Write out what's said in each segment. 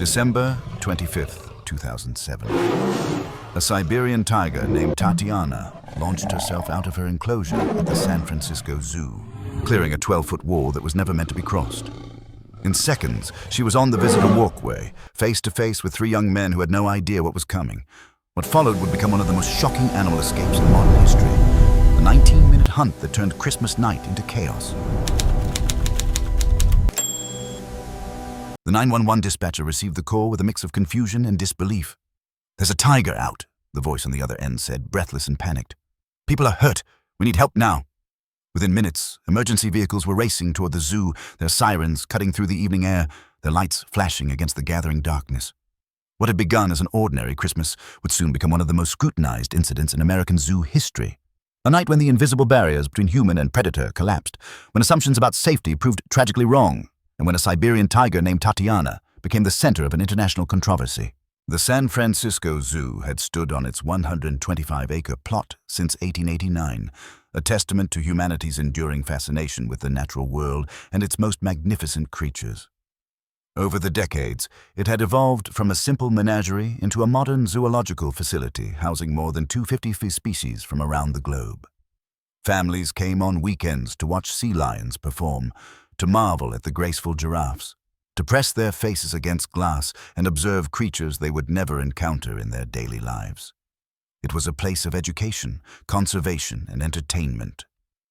December 25th, 2007. A Siberian tiger named Tatiana launched herself out of her enclosure at the San Francisco Zoo, clearing a 12-foot wall that was never meant to be crossed. In seconds, she was on the visitor walkway, face to face with three young men who had no idea what was coming. What followed would become one of the most shocking animal escapes in modern history. A 19-minute hunt that turned Christmas night into chaos. The 911 dispatcher received the call with a mix of confusion and disbelief. "There's a tiger out," the voice on the other end said, breathless and panicked. "People are hurt. We need help now." Within minutes, emergency vehicles were racing toward the zoo, their sirens cutting through the evening air, their lights flashing against the gathering darkness. What had begun as an ordinary Christmas would soon become one of the most scrutinized incidents in American zoo history. A night when the invisible barriers between human and predator collapsed, when assumptions about safety proved tragically wrong, and when a Siberian tiger named Tatiana became the center of an international controversy. The San Francisco Zoo had stood on its 125-acre plot since 1889, a testament to humanity's enduring fascination with the natural world and its most magnificent creatures. Over the decades, it had evolved from a simple menagerie into a modern zoological facility housing more than 250 species from around the globe. Families came on weekends to watch sea lions perform, to marvel at the graceful giraffes, to press their faces against glass and observe creatures they would never encounter in their daily lives. It was a place of education, conservation, and entertainment.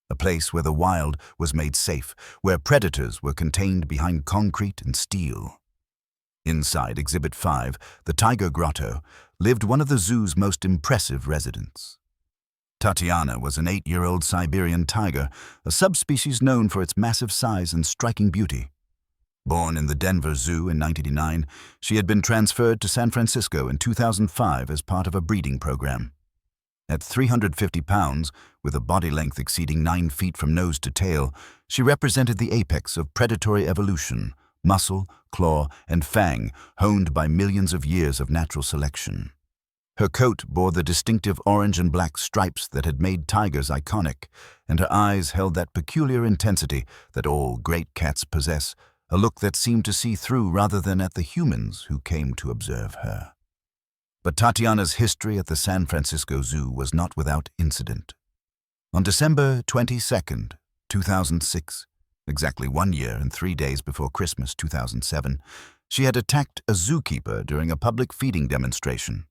A place where the wild was made safe, where predators were contained behind concrete and steel. Inside Exhibit 5, the Tiger Grotto, lived one of the zoo's most impressive residents. Tatiana was an 8-year-old Siberian tiger, a subspecies known for its massive size and striking beauty. Born in the Denver Zoo in 1989, she had been transferred to San Francisco in 2005 as part of a breeding program. At 350 pounds, with a body length exceeding 9 feet from nose to tail, she represented the apex of predatory evolution, muscle, claw, and fang honed by millions of years of natural selection. Her coat bore the distinctive orange and black stripes that had made tigers iconic, and her eyes held that peculiar intensity that all great cats possess, a look that seemed to see through rather than at the humans who came to observe her. But Tatiana's history at the San Francisco Zoo was not without incident. On December 22nd, 2006, exactly 1 year and 3 days before Christmas 2007, she had attacked a zookeeper during a public feeding demonstration.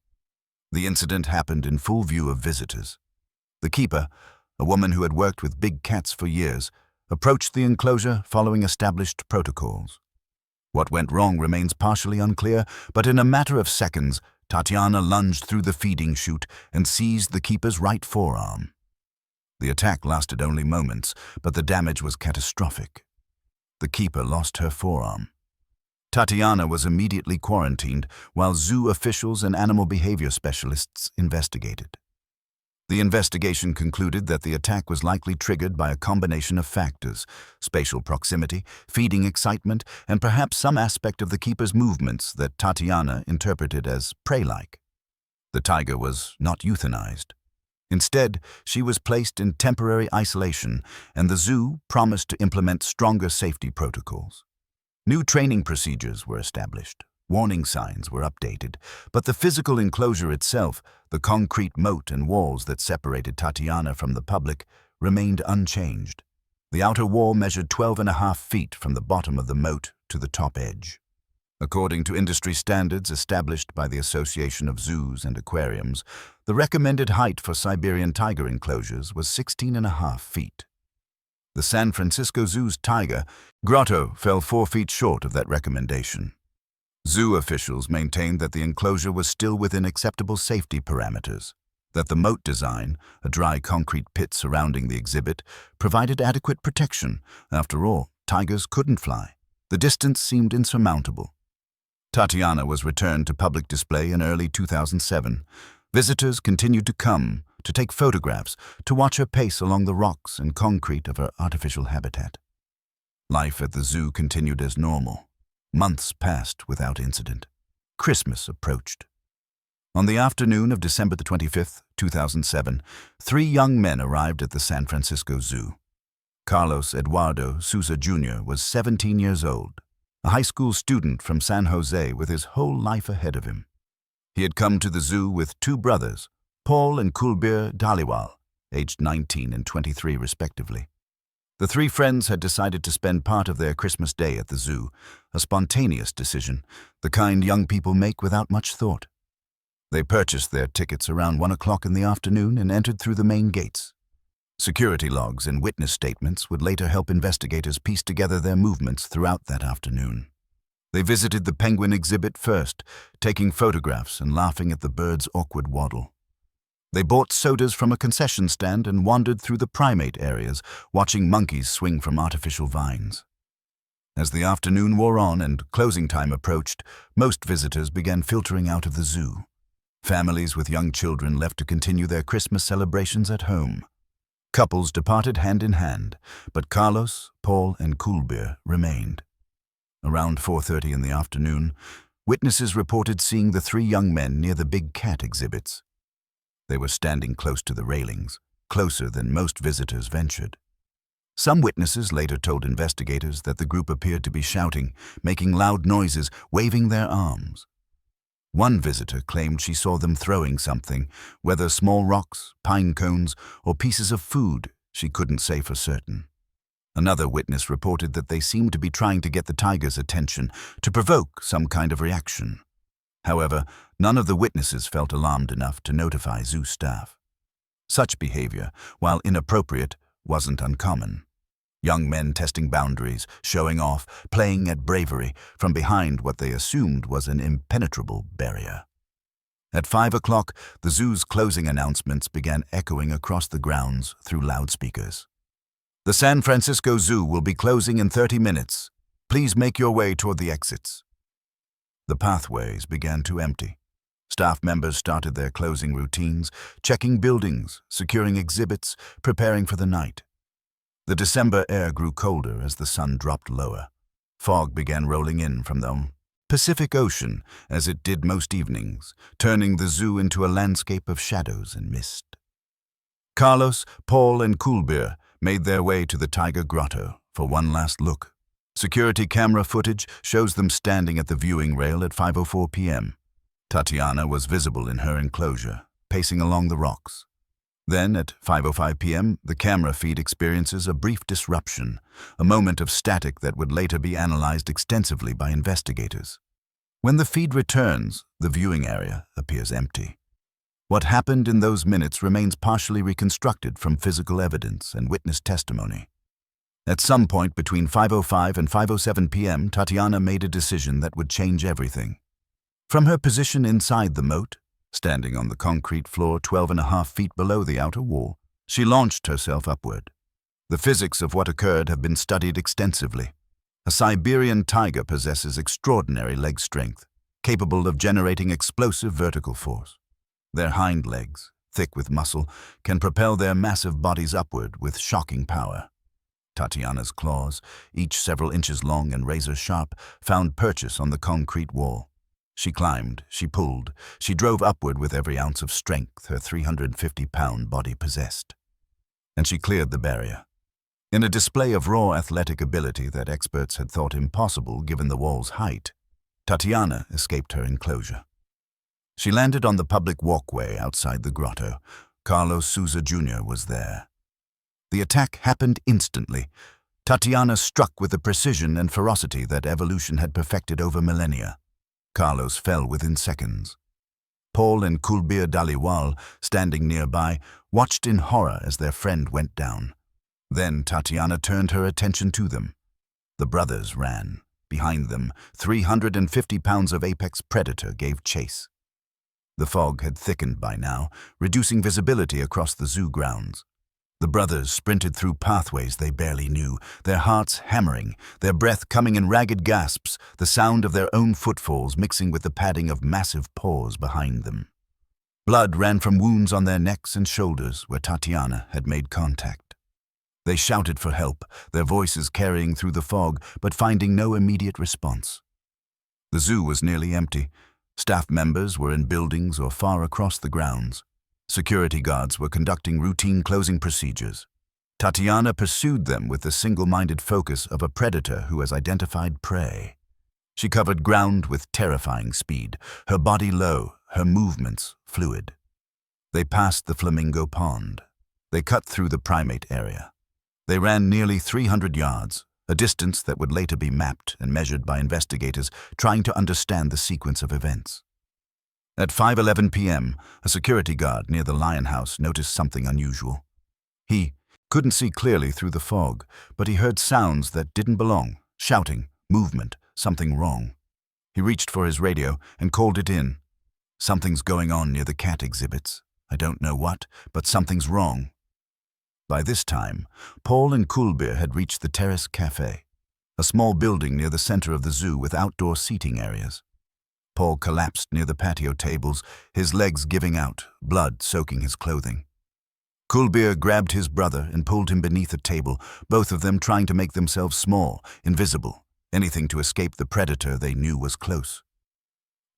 The incident happened in full view of visitors. The keeper, a woman who had worked with big cats for years, approached the enclosure following established protocols. What went wrong remains partially unclear, but in a matter of seconds, Tatiana lunged through the feeding chute and seized the keeper's right forearm. The attack lasted only moments, but the damage was catastrophic. The keeper lost her forearm. Tatiana was immediately quarantined while zoo officials and animal behavior specialists investigated. The investigation concluded that the attack was likely triggered by a combination of factors: spatial proximity, feeding excitement, and perhaps some aspect of the keeper's movements that Tatiana interpreted as prey-like. The tiger was not euthanized. Instead, she was placed in temporary isolation, and the zoo promised to implement stronger safety protocols. New training procedures were established, warning signs were updated, but the physical enclosure itself, the concrete moat and walls that separated Tatiana from the public, remained unchanged. The outer wall measured 12.5 feet from the bottom of the moat to the top edge. According to industry standards established by the Association of Zoos and Aquariums, the recommended height for Siberian tiger enclosures was 16.5 feet. The San Francisco Zoo's Tiger Grotto fell 4 feet short of that recommendation. Zoo officials maintained that the enclosure was still within acceptable safety parameters, that the moat design, a dry concrete pit surrounding the exhibit, provided adequate protection. After all, tigers couldn't fly. The distance seemed insurmountable. Tatiana was returned to public display in early 2007. Visitors continued to come, to take photographs, to watch her pace along the rocks and concrete of her artificial habitat. Life at the zoo continued as normal. Months passed without incident. Christmas approached. On the afternoon of December the 25th, 2007, 3 young men arrived at the San Francisco Zoo. Carlos Eduardo Sousa Jr. was 17 years old. a high school student from San Jose with his whole life ahead of him. He had come to the zoo with two brothers, Paul and Kulbir Dhaliwal, aged 19 and 23 respectively. The three friends had decided to spend part of their Christmas day at the zoo, a spontaneous decision, the kind young people make without much thought. They purchased their tickets around 1 o'clock in the afternoon and entered through the main gates. Security logs and witness statements would later help investigators piece together their movements throughout that afternoon. They visited the penguin exhibit first, taking photographs and laughing at the bird's awkward waddle. They bought sodas from a concession stand and wandered through the primate areas, watching monkeys swing from artificial vines. As the afternoon wore on and closing time approached, most visitors began filtering out of the zoo. Families with young children left to continue their Christmas celebrations at home. Couples departed hand in hand, but Carlos, Paul, and Kulbir remained. Around 4:30 in the afternoon, witnesses reported seeing the three young men near the big cat exhibits. They were standing close to the railings, closer than most visitors ventured. Some witnesses later told investigators that the group appeared to be shouting, making loud noises, waving their arms. One visitor claimed she saw them throwing something, whether small rocks, pine cones, or pieces of food, she couldn't say for certain. Another witness reported that they seemed to be trying to get the tiger's attention, to provoke some kind of reaction. However, none of the witnesses felt alarmed enough to notify zoo staff. Such behavior, while inappropriate, wasn't uncommon. Young men testing boundaries, showing off, playing at bravery from behind what they assumed was an impenetrable barrier. At 5 o'clock, the zoo's closing announcements began echoing across the grounds through loudspeakers. The San Francisco Zoo will be closing in 30 minutes. Please make your way toward the exits. The pathways began to empty. Staff members started their closing routines, checking buildings, securing exhibits, preparing for the night. The December air grew colder as the sun dropped lower. Fog began rolling in from the Pacific Ocean, as it did most evenings, turning the zoo into a landscape of shadows and mist. Carlos, Paul, and Kulbir made their way to the Tiger Grotto for one last look. Security camera footage shows them standing at the viewing rail at 5:04 p.m. Tatiana was visible in her enclosure, pacing along the rocks. Then, at 5:05 p.m., the camera feed experiences a brief disruption, a moment of static that would later be analyzed extensively by investigators. When the feed returns, the viewing area appears empty. What happened in those minutes remains partially reconstructed from physical evidence and witness testimony. At some point between 5:05 and 5:07 p.m., Tatiana made a decision that would change everything. From her position inside the moat, standing on the concrete floor 12.5 feet below the outer wall, she launched herself upward. The physics of what occurred have been studied extensively. A Siberian tiger possesses extraordinary leg strength, capable of generating explosive vertical force. Their hind legs, thick with muscle, can propel their massive bodies upward with shocking power. Tatiana's claws, each several inches long and razor-sharp, found purchase on the concrete wall. She climbed, she pulled, she drove upward with every ounce of strength her 350-pound body possessed. And she cleared the barrier. In a display of raw athletic ability that experts had thought impossible given the wall's height, Tatiana escaped her enclosure. She landed on the public walkway outside the grotto. Carlos Souza Jr. was there. The attack happened instantly. Tatiana struck with the precision and ferocity that evolution had perfected over millennia. Carlos fell within seconds. Paul and Kulbir Dhaliwal, standing nearby, watched in horror as their friend went down. Then Tatiana turned her attention to them. The brothers ran. Behind them, 350 pounds of apex predator gave chase. The fog had thickened by now, reducing visibility across the zoo grounds. The brothers sprinted through pathways they barely knew, their hearts hammering, their breath coming in ragged gasps, the sound of their own footfalls mixing with the padding of massive paws behind them. Blood ran from wounds on their necks and shoulders where Tatiana had made contact. They shouted for help, their voices carrying through the fog, but finding no immediate response. The zoo was nearly empty. Staff members were in buildings or far across the grounds. Security guards were conducting routine closing procedures. Tatiana pursued them with the single-minded focus of a predator who has identified prey. She covered ground with terrifying speed, her body low, her movements fluid. They passed the flamingo pond. They cut through the primate area. They ran nearly 300 yards, a distance that would later be mapped and measured by investigators trying to understand the sequence of events. At 5:11 p.m., a security guard near the lion house noticed something unusual. He couldn't see clearly through the fog, but he heard sounds that didn't belong, shouting, movement, something wrong. He reached for his radio and called it in. Something's going on near the cat exhibits. I don't know what, but something's wrong. By this time, Paul and Kulbir had reached the Terrace Cafe, a small building near the center of the zoo with outdoor seating areas. Paul collapsed near the patio tables, his legs giving out, blood soaking his clothing. Kulbir grabbed his brother and pulled him beneath a table, both of them trying to make themselves small, invisible, anything to escape the predator they knew was close.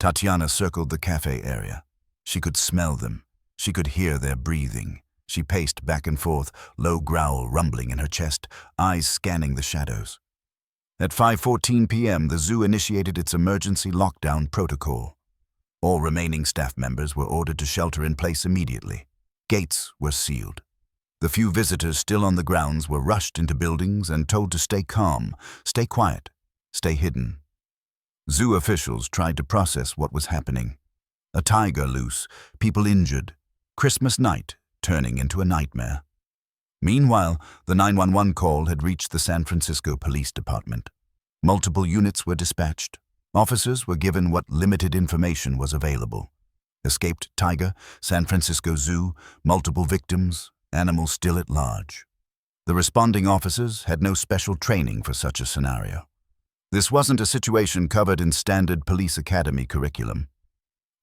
Tatiana circled the cafe area. She could smell them. She could hear their breathing. She paced back and forth, low growl rumbling in her chest, eyes scanning the shadows. At 5:14 p.m., the zoo initiated its emergency lockdown protocol. All remaining staff members were ordered to shelter in place immediately. Gates were sealed. The few visitors still on the grounds were rushed into buildings and told to stay calm, stay quiet, stay hidden. Zoo officials tried to process what was happening. A tiger loose, people injured, Christmas night turning into a nightmare. Meanwhile, the 911 call had reached the San Francisco Police Department. Multiple units were dispatched. Officers were given what limited information was available. Escaped tiger, San Francisco Zoo, multiple victims, animals still at large. The responding officers had no special training for such a scenario. This wasn't a situation covered in standard police academy curriculum.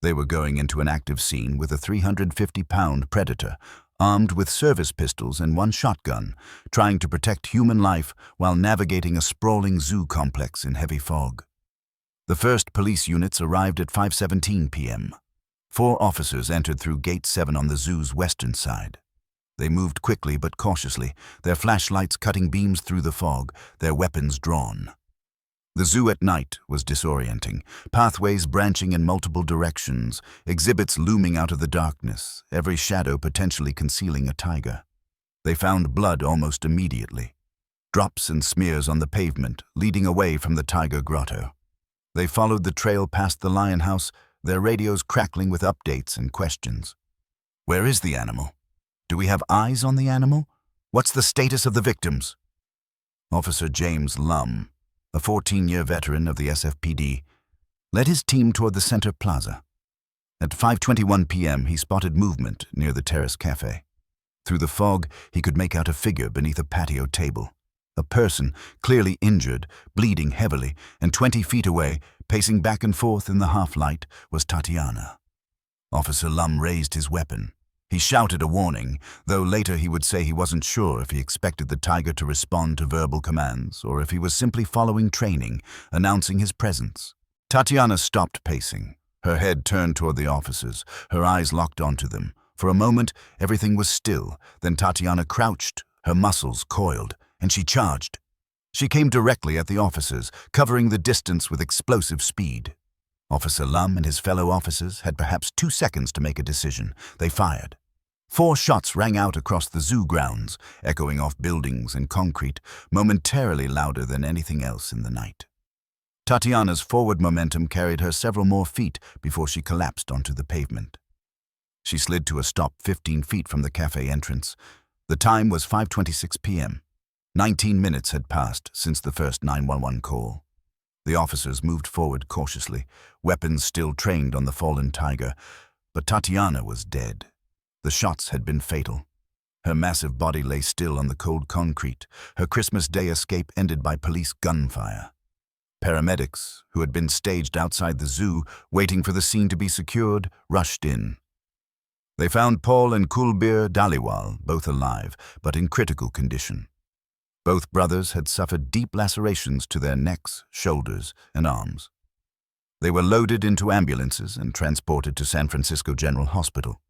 They were going into an active scene with a 350-pound predator, armed with service pistols and one shotgun, trying to protect human life while navigating a sprawling zoo complex in heavy fog. The first police units arrived at 5:17 p.m. 4 officers entered through Gate 7 on the zoo's western side. They moved quickly but cautiously, their flashlights cutting beams through the fog, their weapons drawn. The zoo at night was disorienting, pathways branching in multiple directions, exhibits looming out of the darkness, every shadow potentially concealing a tiger. They found blood almost immediately, drops and smears on the pavement, leading away from the tiger grotto. They followed the trail past the lion house, their radios crackling with updates and questions. Where is the animal? Do we have eyes on the animal? What's the status of the victims? Officer James Lum, a 14-year veteran of the SFPD, led his team toward the center plaza. At 5:21 p.m., he spotted movement near the Terrace Cafe. Through the fog, he could make out a figure beneath a patio table. A person, clearly injured, bleeding heavily, and 20 feet away, pacing back and forth in the half-light, was Tatiana. Officer Lum raised his weapon. He shouted a warning, though later he would say he wasn't sure if he expected the tiger to respond to verbal commands or if he was simply following training, announcing his presence. Tatiana stopped pacing, her head turned toward the officers, her eyes locked onto them. For a moment, everything was still, then Tatiana crouched, her muscles coiled, and she charged. She came directly at the officers, covering the distance with explosive speed. Officer Lum and his fellow officers had perhaps 2 seconds to make a decision. They fired. 4 shots rang out across the zoo grounds, echoing off buildings and concrete, momentarily louder than anything else in the night. Tatiana's forward momentum carried her several more feet before she collapsed onto the pavement. She slid to a stop 15 feet from the cafe entrance. The time was 5:26 p.m. 19 minutes had passed since the first 911 call. The officers moved forward cautiously, weapons still trained on the fallen tiger, but Tatiana was dead. The shots had been fatal. Her massive body lay still on the cold concrete, her Christmas Day escape ended by police gunfire. Paramedics, who had been staged outside the zoo, waiting for the scene to be secured, rushed in. They found Paul and Kulbir Dhaliwal, both alive, but in critical condition. Both brothers had suffered deep lacerations to their necks, shoulders, and arms. They were loaded into ambulances and transported to San Francisco General Hospital.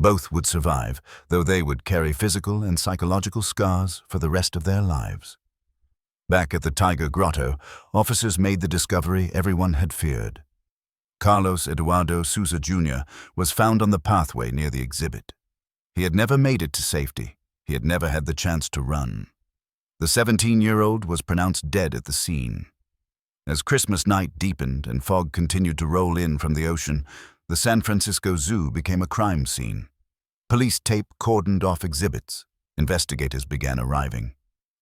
Both would survive, though they would carry physical and psychological scars for the rest of their lives. Back at the Tiger Grotto, officers made the discovery everyone had feared. Carlos Eduardo Souza Jr. was found on the pathway near the exhibit. He had never made it to safety. He had never had the chance to run. The 17-year-old was pronounced dead at the scene. As Christmas night deepened and fog continued to roll in from the ocean, the San Francisco Zoo became a crime scene. Police tape cordoned off exhibits. Investigators began arriving.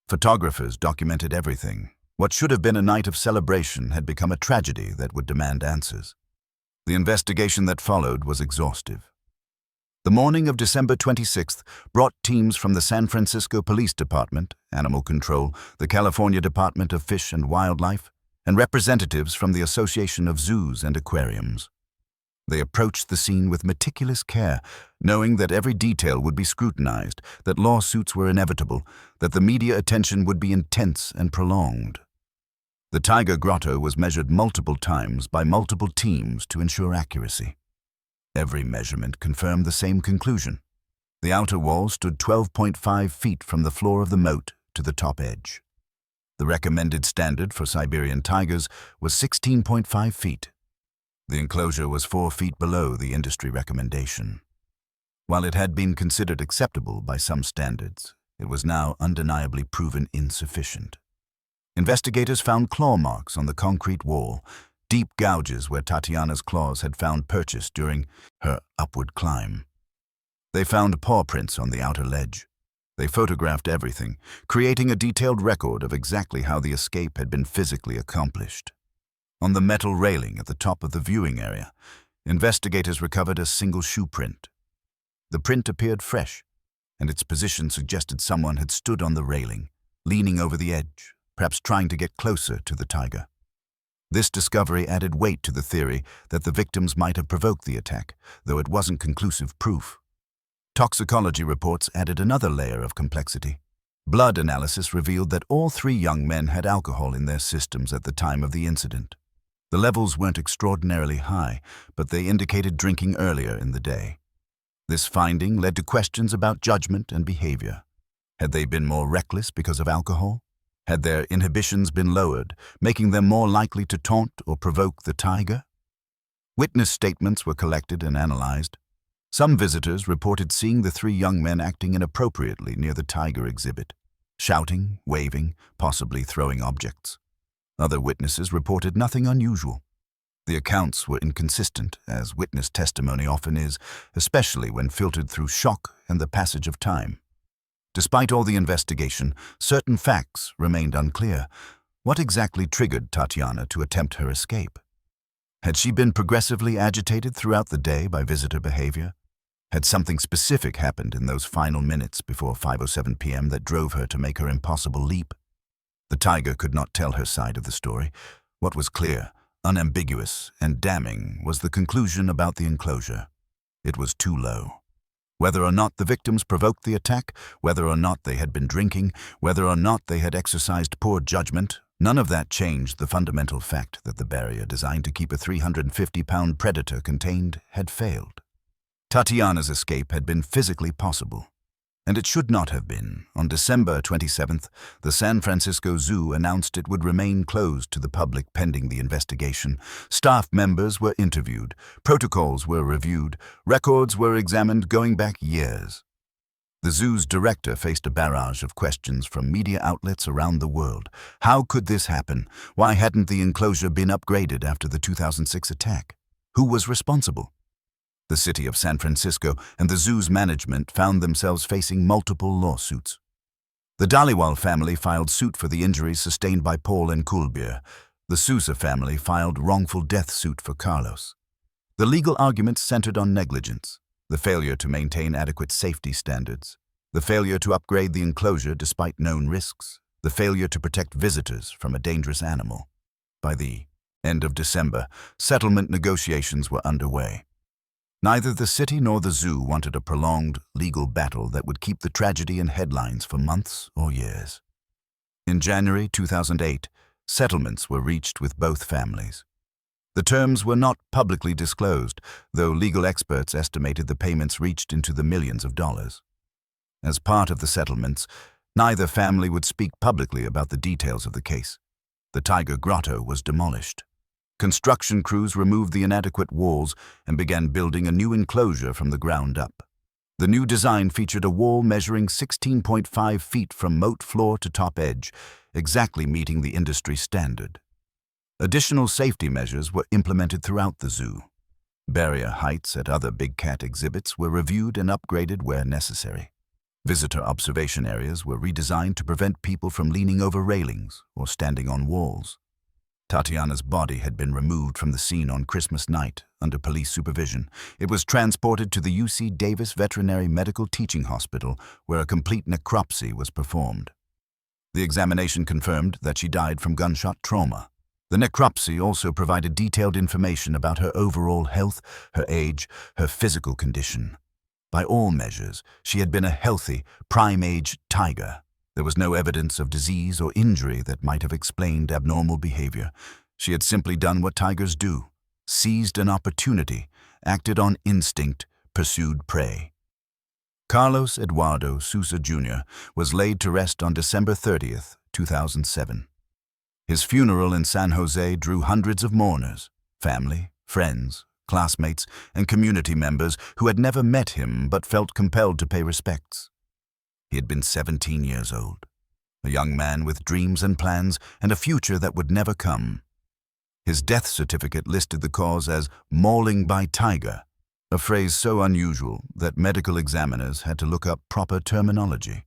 Photographers documented everything. What should have been a night of celebration had become a tragedy that would demand answers. The investigation that followed was exhaustive. The morning of December 26th brought teams from the San Francisco Police Department, Animal Control, the California Department of Fish and Wildlife, and representatives from the Association of Zoos and Aquariums. They approached the scene with meticulous care, knowing that every detail would be scrutinized, that lawsuits were inevitable, that the media attention would be intense and prolonged. The Tiger Grotto was measured multiple times by multiple teams to ensure accuracy. Every measurement confirmed the same conclusion. The outer wall stood 12.5 feet from the floor of the moat to the top edge. The recommended standard for Siberian tigers was 16.5 feet. The enclosure was 4 feet below the industry recommendation. While it had been considered acceptable by some standards, it was now undeniably proven insufficient. Investigators found claw marks on the concrete wall, deep gouges where Tatiana's claws had found purchase during her upward climb. They found paw prints on the outer ledge. They photographed everything, creating a detailed record of exactly how the escape had been physically accomplished. On the metal railing at the top of the viewing area, investigators recovered a single shoe print. The print appeared fresh, and its position suggested someone had stood on the railing, leaning over the edge, perhaps trying to get closer to the tiger. This discovery added weight to the theory that the victims might have provoked the attack, though it wasn't conclusive proof. Toxicology reports added another layer of complexity. Blood analysis revealed that all 3 young men had alcohol in their systems at the time of the incident. The levels weren't extraordinarily high, but they indicated drinking earlier in the day. This finding led to questions about judgment and behavior. Had they been more reckless because of alcohol? Had their inhibitions been lowered, making them more likely to taunt or provoke the tiger? Witness statements were collected and analyzed. Some visitors reported seeing the 3 young men acting inappropriately near the tiger exhibit, shouting, waving, possibly throwing objects. Other witnesses reported nothing unusual. The accounts were inconsistent, as witness testimony often is, especially when filtered through shock and the passage of time. Despite all the investigation, certain facts remained unclear. What exactly triggered Tatiana to attempt her escape? Had she been progressively agitated throughout the day by visitor behavior? Had something specific happened in those final minutes before 5:07 p.m. that drove her to make her impossible leap? The tiger could not tell her side of the story. What was clear, unambiguous, and damning was the conclusion about the enclosure. It was too low. Whether or not the victims provoked the attack, whether or not they had been drinking, whether or not they had exercised poor judgment, none of that changed the fundamental fact that the barrier designed to keep a 350-pound predator contained had failed. Tatiana's escape had been physically possible. And it should not have been. On December 27th, the San Francisco Zoo announced it would remain closed to the public pending the investigation. Staff members were interviewed, protocols were reviewed, records were examined going back years. The zoo's director faced a barrage of questions from media outlets around the world. How could this happen? Why hadn't the enclosure been upgraded after the 2006 attack? Who was responsible? The city of San Francisco and the zoo's management found themselves facing multiple lawsuits. The Dhaliwal family filed suit for the injuries sustained by Paul and Kulbir. The Souza family filed wrongful death suit for Carlos. The legal arguments centered on negligence, the failure to maintain adequate safety standards, the failure to upgrade the enclosure despite known risks, the failure to protect visitors from a dangerous animal. By the end of December, settlement negotiations were underway. Neither the city nor the zoo wanted a prolonged legal battle that would keep the tragedy in headlines for months or years. In January 2008, settlements were reached with both families. The terms were not publicly disclosed, though legal experts estimated the payments reached into the millions of dollars. As part of the settlements, Neither family would speak publicly about the details of the case. The tiger grotto was demolished. Construction crews removed the inadequate walls and began building a new enclosure from the ground up. The new design featured a wall measuring 16.5 feet from moat floor to top edge, exactly meeting the industry standard. Additional safety measures were implemented throughout the zoo. Barrier heights at other big cat exhibits were reviewed and upgraded where necessary. Visitor observation areas were redesigned to prevent people from leaning over railings or standing on walls. Tatiana's body had been removed from the scene on Christmas night under police supervision. It was transported to the UC Davis Veterinary Medical Teaching Hospital, where a complete necropsy was performed. The examination confirmed that she died from gunshot trauma. The necropsy also provided detailed information about her overall health, her age, her physical condition. By all measures, she had been a healthy, prime-age tiger. There was no evidence of disease or injury that might have explained abnormal behavior. She had simply done what tigers do: seized an opportunity, acted on instinct, pursued prey. Carlos Eduardo Sousa Jr. was laid to rest on December 30th, 2007. His funeral in San Jose drew hundreds of mourners, family, friends, classmates, and community members who had never met him but felt compelled to pay respects. He had been 17 years old, a young man with dreams and plans and a future that would never come. His death certificate listed the cause as mauling by tiger, a phrase so unusual that medical examiners had to look up proper terminology.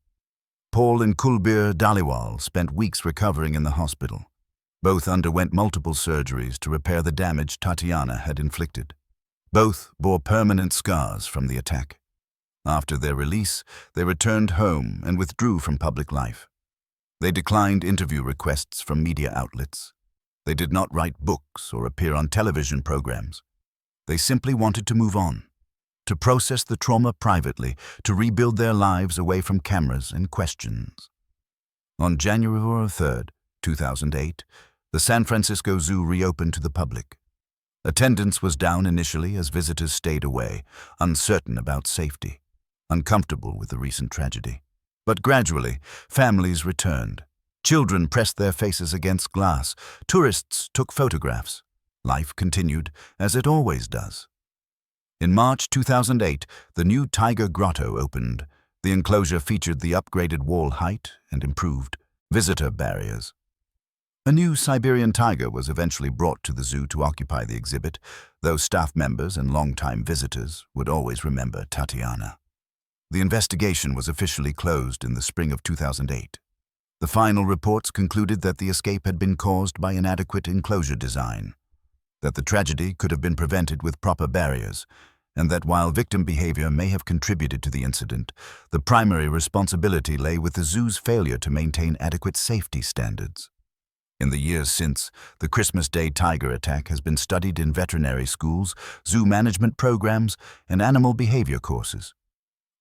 Paul and Kulbir Dhaliwal spent weeks recovering in the hospital. Both underwent multiple surgeries to repair the damage Tatiana had inflicted. Both bore permanent scars from the attack. After their release, they returned home and withdrew from public life. They declined interview requests from media outlets. They did not write books or appear on television programs. They simply wanted to move on, to process the trauma privately, to rebuild their lives away from cameras and questions. On January 3rd, 2008, the San Francisco Zoo reopened to the public. Attendance was down initially as visitors stayed away, uncertain about safety, uncomfortable with the recent tragedy. But gradually, families returned. Children pressed their faces against glass. Tourists took photographs. Life continued, as it always does. In March 2008, the new Tiger Grotto opened. The enclosure featured the upgraded wall height and improved visitor barriers. A new Siberian tiger was eventually brought to the zoo to occupy the exhibit, though staff members and longtime visitors would always remember Tatiana. The investigation was officially closed in the spring of 2008. The final reports concluded that the escape had been caused by inadequate enclosure design, that the tragedy could have been prevented with proper barriers, and that while victim behavior may have contributed to the incident, the primary responsibility lay with the zoo's failure to maintain adequate safety standards. In the years since, the Christmas Day tiger attack has been studied in veterinary schools, zoo management programs, and animal behavior courses.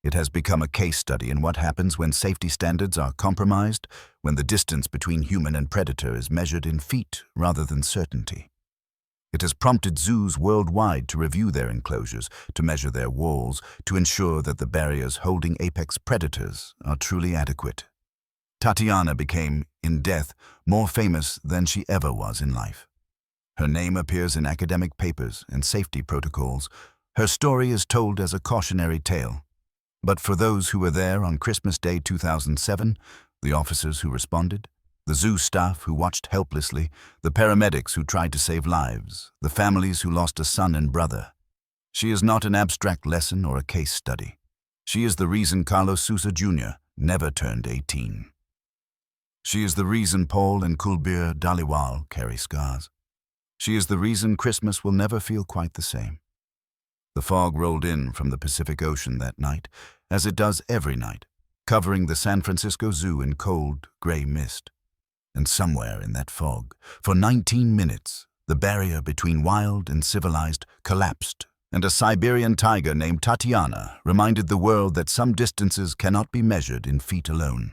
It has become a case study in what happens when safety standards are compromised, when the distance between human and predator is measured in feet rather than certainty. It has prompted zoos worldwide to review their enclosures, to measure their walls, to ensure that the barriers holding apex predators are truly adequate. Tatiana became, in death, more famous than she ever was in life. Her name appears in academic papers and safety protocols. Her story is told as a cautionary tale. But for those who were there on Christmas Day 2007, the officers who responded, the zoo staff who watched helplessly, the paramedics who tried to save lives, the families who lost a son and brother, she is not an abstract lesson or a case study. She is the reason Carlos Sousa Jr. never turned 18. She is the reason Paul and Kulbir Dhaliwal carry scars. She is the reason Christmas will never feel quite the same. The fog rolled in from the Pacific Ocean that night, as it does every night, covering the San Francisco Zoo in cold, gray mist. And somewhere in that fog, for 19 minutes, the barrier between wild and civilized collapsed, and a Siberian tiger named Tatiana reminded the world that some distances cannot be measured in feet alone.